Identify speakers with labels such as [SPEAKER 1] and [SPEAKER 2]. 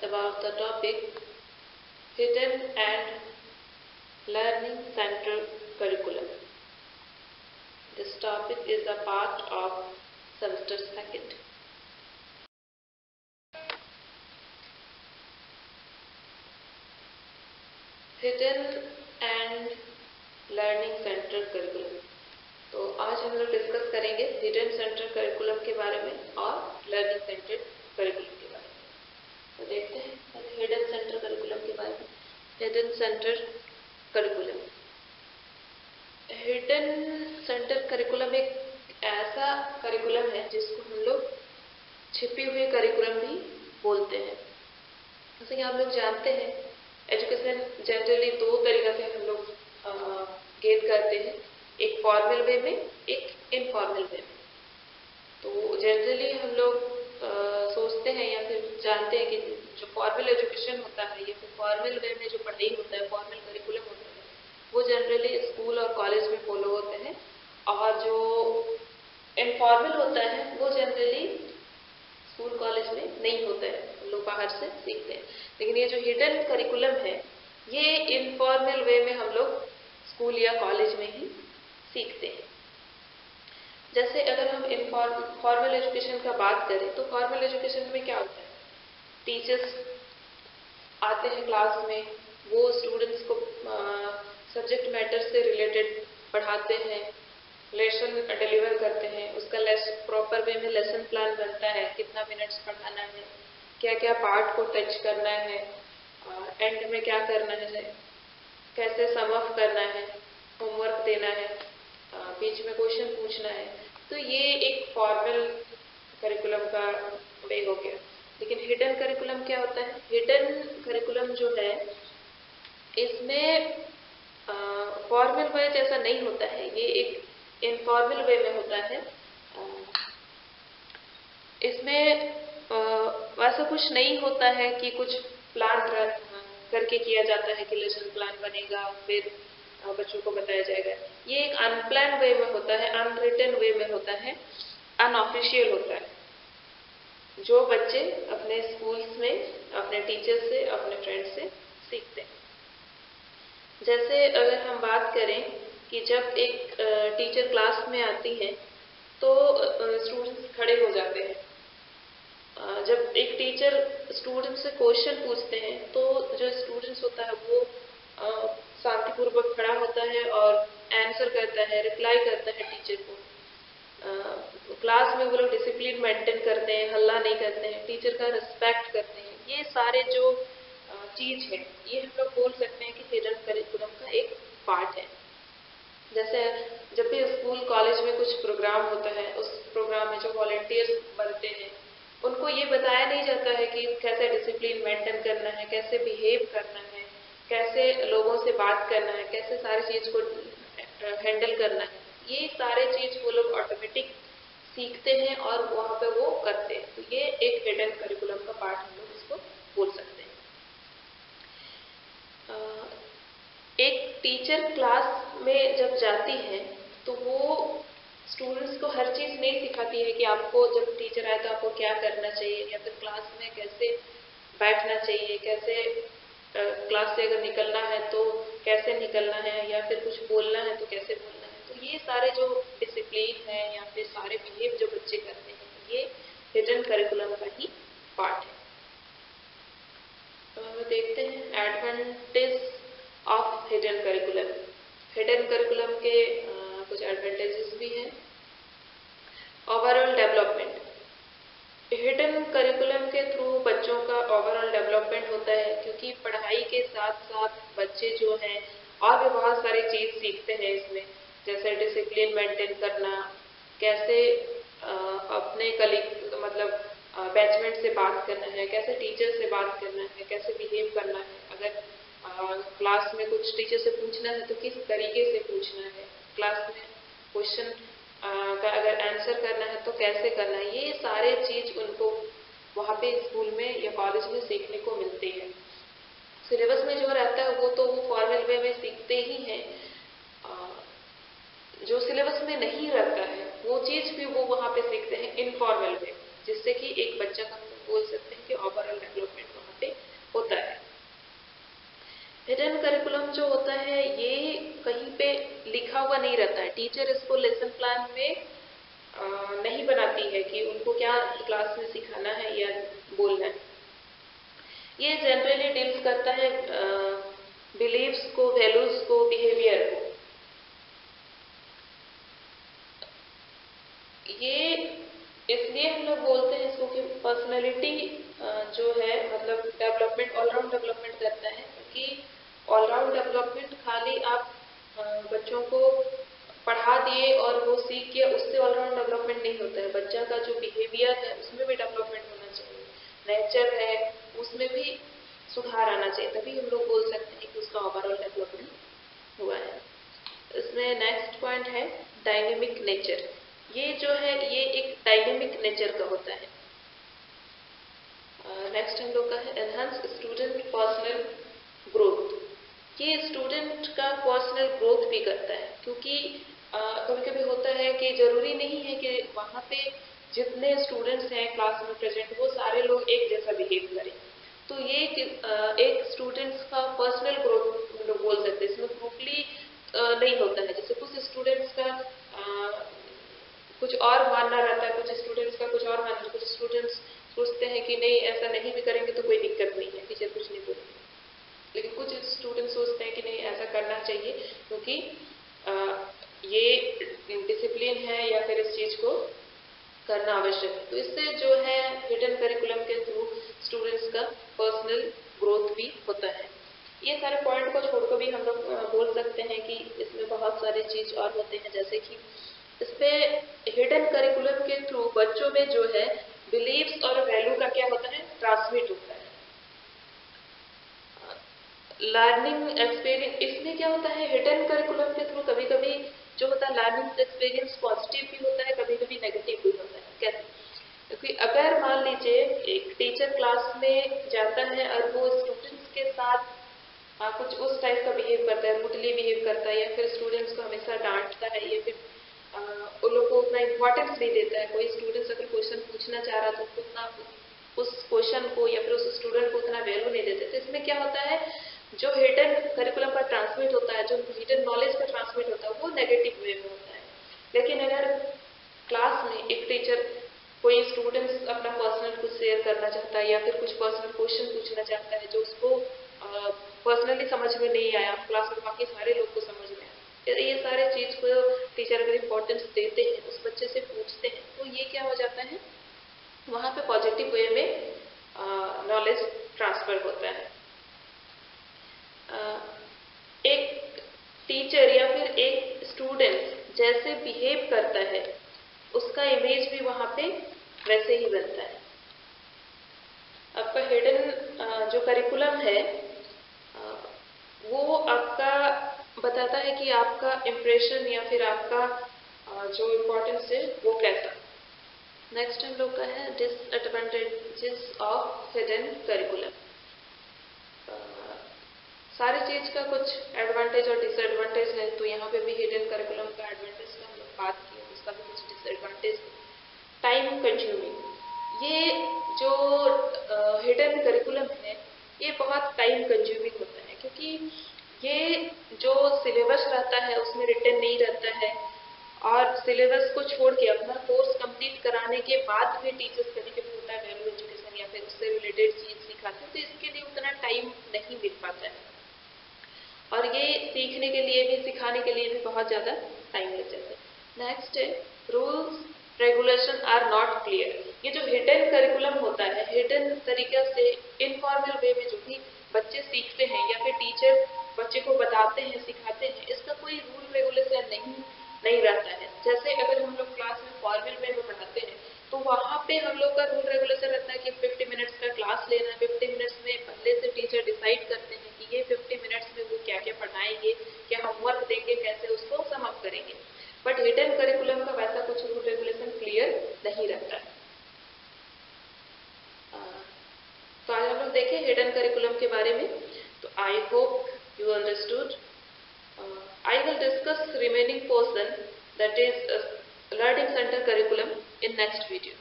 [SPEAKER 1] about the topic Hidden and Learning Center Curriculum. This topic is a part of semester second. Hidden and Learning Center Curriculum. तो आज हम लोग discuss करेंगे hidden centre curriculum के बारे में और लर्निंग सेंटर करिकुलम के बारे में। तो देखते हैं हिडन सेंटर करिकुलम के बारे में। Hidden centre curriculum, hidden centre curriculum एक ऐसा करिकुलम है जिसको हम लोग छिपी हुई करिकुलम भी बोलते हैं। जैसे कि आप लोग जानते हैं एजुकेशन जनरली दो तरीका से हम लोग गेन करते हैं, एक फॉर्मल वे में, एक इनफॉर्मल वे में। तो जनरली हम लोग सोचते हैं या फिर जानते हैं कि जो फॉर्मल एजुकेशन होता है या फिर फॉर्मल वे में जो पढ़ाई होता है, फॉर्मल करिकुलम होता है, वो जनरली स्कूल और कॉलेज में फॉलो होते हैं, और जो इनफॉर्मल होता है वो जनरली स्कूल कॉलेज में नहीं होता है, हम लोग बाहर से सीखते हैं। लेकिन ये जो हिडन करिकुलम है ये इनफॉर्मल वे में हम लोग स्कूल या कॉलेज में ही सीखते हैं। जैसे अगर हम फॉर्मल एजुकेशन का बात करें तो फॉर्मल एजुकेशन में क्या होता है, टीचर्स आते हैं क्लास में, वो स्टूडेंट्स को सब्जेक्ट मैटर से रिलेटेड पढ़ाते हैं, लेसन डिलीवर करते हैं, उसका प्रॉपर वे में लेसन प्लान बनता है, कितना मिनट्स पढ़ाना है, क्या क्या पार्ट को टच करना है, एंड में क्या करना है, कैसे सम ऑफ करना है, होमवर्क देना है, बीच में क्वेश्चन पूछना है। तो ये एक फॉर्मल करिकुलम का वे हो गया। लेकिन हिडन करिकुलम क्या होता है, हिडन करिकुलम जो है इसमें फॉर्मल वे जैसा नहीं होता है, ये एक इनफॉर्मल वे में होता है। इसमें वैसा कुछ नहीं होता है कि कुछ प्लान करके किया जाता है कि लेसन प्लान बनेगा फिर बच्चों को बताया जाएगा। ये एक अनप्लान वे में होता है, अनरिटन वे में होता है, अनऑफिशियल होता है, जो बच्चे अपने स्कूल्स में अपने टीचर से, अपने फ्रेंड से सीखते हैं। जैसे अगर हम बात करें कि जब एक टीचर क्लास में आती है तो स्टूडेंट्स खड़े हो जाते हैं। जब एक टीचर स्टूडेंट से क्वेश्चन पूछते हैं तो जो स्टूडेंट्स होता है वो शांतिपूर्वक खड़ा होता है और आंसर करता है, रिप्लाई करता है टीचर को। क्लास में वो लोग डिसिप्लिन मेंटेन करते हैं, हल्ला नहीं करते हैं, टीचर का रिस्पेक्ट करते हैं। ये सारे जो चीज है ये हम लोग बोल सकते हैं कि हिडन करिकुलम का एक पार्ट है। जैसे जब भी स्कूल कॉलेज में कुछ प्रोग्राम होता है, उस प्रोग्राम में जो वॉलंटियर्स बनते हैं उनको ये बताया नहीं जाता है कि कैसे डिसिप्लिन मेंटेन करना है, कैसे बिहेव करना है, कैसे लोगों से बात करना है, कैसे सारी चीज को हैंडल करना है। ये सारे चीज वो लोग ऑटोमेटिक सीखते हैं और वहां पे वो करते हैं। तो ये एक हिडन करिकुलम का पार्ट हम लोग इसको बोल सकते हैं। एक टीचर क्लास में जब जाती है तो वो स्टूडेंट्स को हर चीज नहीं सिखाती है कि आपको जब टीचर आए तो आपको क्या करना चाहिए, या फिर क्लास में कैसे बैठना चाहिए, कैसे क्लास से अगर निकलना है तो कैसे निकलना है, या फिर कुछ बोलना है तो कैसे बोलना है। तो ये सारे जो डिसिप्लिन है या फिर सारे बिहेव जो बच्चे करते हैं ये हिडन करिकुलम का ही पार्ट है। तो देखते हैं advantage of hidden curriculum. Hidden curriculum के कुछ एडवांटेजेस भी हैं। ओवरऑल डेवलपमेंट, हिडन करिकुलम के थ्रू बच्चों का ओवरऑल डेवलपमेंट होता है, क्योंकि पढ़ाई के साथ साथ बच्चे जो हैं और भी बहुत सारी चीज सीखते हैं इसमें, जैसे डिसिप्लिन मेंटेन करना, कैसे अपने कलीग मतलब बैचमेट से बात करना है, कैसे टीचर से बात करना है, कैसे बिहेव करना है, अगर क्लास में कुछ टीचर से पूछना है तो किस तरीके से पूछना है, क्लास में क्वेश्चन का अगर आंसर करना है तो कैसे करना है। ये सारे चीज उनको वहाँ पे स्कूल में या कॉलेज में सीखने को मिलते हैं। सिलेबस में जो रहता है वो तो वो फॉर्मल वे में सीखते ही हैं। जो सिलेबस में नहीं रहता है वो चीज भी वो वहाँ पे सीखते हैं इनफॉर्मल वे, जिससे कि एक बच्चा का बोल सकते हैं कि ओवरऑल डेवलपमेंट वहाँ पे करिकुलम जो होता है ये कहीं पे लिखा हुआ नहीं रहता है। टीचर इसको लेसन प्लान में नहीं बनाती है कि उनको क्या क्लास में सिखाना है या बोलना है। ये जनरली डील्स करता है बिलीव्स को, वैल्यूज को, बिहेवियर को। ये इसलिए हम लोग बोलते हैं इसको कि पर्सनैलिटी जो है मतलब डेवलपमेंट, ऑलराउंड डेवलपमेंट करता है। क्योंकि ऑलराउंड डेवलपमेंट खाली आप बच्चों को पढ़ा दिए और वो सीख के उससे ऑलराउंड डेवलपमेंट नहीं होता है। बच्चा का जो बिहेवियर है उसमें भी डेवलपमेंट होना चाहिए, नेचर है उसमें भी सुधार आना चाहिए, तभी हम लोग बोल सकते हैं कि उसका ओवरऑल डेवलपमेंट हुआ है। इसमें नेक्स्ट पॉइंट है डायनेमिक नेचर। ये जो है ये एक डायनेमिक नेचर का होता है। नेक्स्ट हम लोग का है एनहांस स्टूडेंट पर्सनल ग्रोथ। ये स्टूडेंट का पर्सनल ग्रोथ भी करता है, क्योंकि कभी कभी होता है कि जरूरी नहीं है कि वहाँ पे जितने स्टूडेंट्स हैं क्लास में प्रेजेंट वो सारे लोग एक जैसा बिहेव करें। तो ये एक स्टूडेंट्स का पर्सनल ग्रोथ हम लोग बोल सकते हैं। इसमें ग्रुपली नहीं होता है। जैसे कुछ स्टूडेंट्स का कुछ और मानना रहता है, कुछ स्टूडेंट्स का कुछ और मानना, कुछ स्टूडेंट्स सोचते हैं कि नहीं ऐसा नहीं भी करेंगे तो कोई दिक्कत नहीं है, टीचर कुछ नहीं बोलेंगे। लेकिन कुछ स्टूडेंट्स सोचते हैं कि नहीं ऐसा करना चाहिए क्योंकि ये डिसिप्लिन है या फिर इस चीज को करना आवश्यक है। तो इससे जो है हिडन करिकुलम के थ्रू स्टूडेंट्स का पर्सनल ग्रोथ भी होता है। ये सारे पॉइंट को छोड़कर भी हम लोग बोल सकते हैं कि इसमें बहुत सारे चीज और होते हैं, जैसे कि इसपे हिडन करिकुलम के थ्रू बच्चों में जो है बिलीव्स और वैल्यू का क्या होता है, ट्रांसमिट होता है। लर्निंग एक्सपीरियंस इसमें क्या होता है हिडन करिकुलम के थ्रू कभी कभी जो होता है लर्निंग एक्सपीरियंस पॉजिटिव भी होता है, कभी कभी नेगेटिव भी होता है। कैसे? क्योंकि अगर मान लीजिए एक टीचर क्लास में जाता है और वो स्टूडेंट्स के साथ कुछ उस टाइप का बिहेव करता है, रूडली बिहेव करता है, या फिर स्टूडेंट्स को हमेशा डांटता है, या फिर उन लोग को उतना इम्पोर्टेंस नहीं देता है। कोई स्टूडेंट्स अगर क्वेश्चन पूछना चाह रहा तो उतना उस क्वेश्चन को या फिर उस स्टूडेंट को उतना वैल्यू नहीं देते। तो इसमें क्या होता है जो हिडन करिकुलम का ट्रांसमिट होता है, जो हिडन नॉलेज का ट्रांसमिट होता है वो नेगेटिव वे में होता है। लेकिन अगर क्लास में एक टीचर कोई स्टूडेंट्स अपना पर्सनल कुछ शेयर करना चाहता है या फिर कुछ पर्सनल क्वेश्चन पूछना चाहता है जो उसको पर्सनली समझ में नहीं आया, क्लास में बाकी सारे लोग को समझ में आया, ये सारे चीज को टीचर अगर इम्पोर्टेंस देते हैं, उस बच्चे से पूछते हैं, तो ये क्या हो जाता है वहां पे पॉजिटिव वे में नॉलेज ट्रांसफर होता है। एक टीचर या फिर एक स्टूडेंट जैसे बिहेव करता है उसका इमेज भी वहां पे वैसे ही बनता है। आपका हिडन जो करिकुलम है वो आपका बताता है कि आपका इम्प्रेशन या फिर आपका जो इम्पोर्टेंस है वो कैसा। नेक्स्ट हम लोग का है डिसएडवांटेजेस ऑफ हिडन करिकुलम। सारी चीज का कुछ एडवांटेज और डिसएडवांटेज है, तो यहाँ पे भी हिडन करिकुलम का एडवांटेज का हम लोग बात किए, उसका भी कुछ डिसएडवांटेज। Time consuming. ये जो हिडन करिकुलम है ये बहुत टाइम कंज्यूमिंग होता है, क्योंकि ये जो सिलेबस रहता है उसमें रिटन नहीं रहता है, और सिलेबस को छोड़ के अपना कोर्स कंप्लीट कराने के बाद भी टीचर्स कभी कभी होता है वैल्यू एजुकेशन या फिर उससे रिलेटेड चीज सिखाते हैं, तो इसके लिए उतना टाइम नहीं मिल पाता है, और ये सीखने के लिए भी सिखाने के लिए भी बहुत ज्यादा टाइम लग जाता है। नेक्स्ट है rules regulation are not clear. ये जो हिडन करिकुलम होता है, हिडन तरीके से इनफॉर्मल वे में जो भी बच्चे सीखते हैं या फिर टीचर बच्चे को बताते हैं, सिखाते हैं, इसका कोई रूल रेगुलेशन नहीं रहता है। जैसे अगर हम लोग क्लास में फॉर्मल वे में पढ़ाते हैं तो वहां पे हम लोग का रूल रेगुलेशन रहता है कि 50 मिनट्स का क्लास लेना है, 50 मिनट्स में पहले से टीचर डिसाइड करते हैं कि ये 50 मिनट्स में वो क्या क्या पढ़ाएंगे, क्या होमवर्क देंगे, कैसे उसको सम अप करेंगे। बट हिडन करिकुलम का वैसा कुछ रूल रेगुलेशन क्लियर नहीं रहता है। तो आज हम लोग देखें हिडन करिकुलम के बारे में। तो I hope you understood. I will discuss remaining portion, that is learning center curriculum, in next video.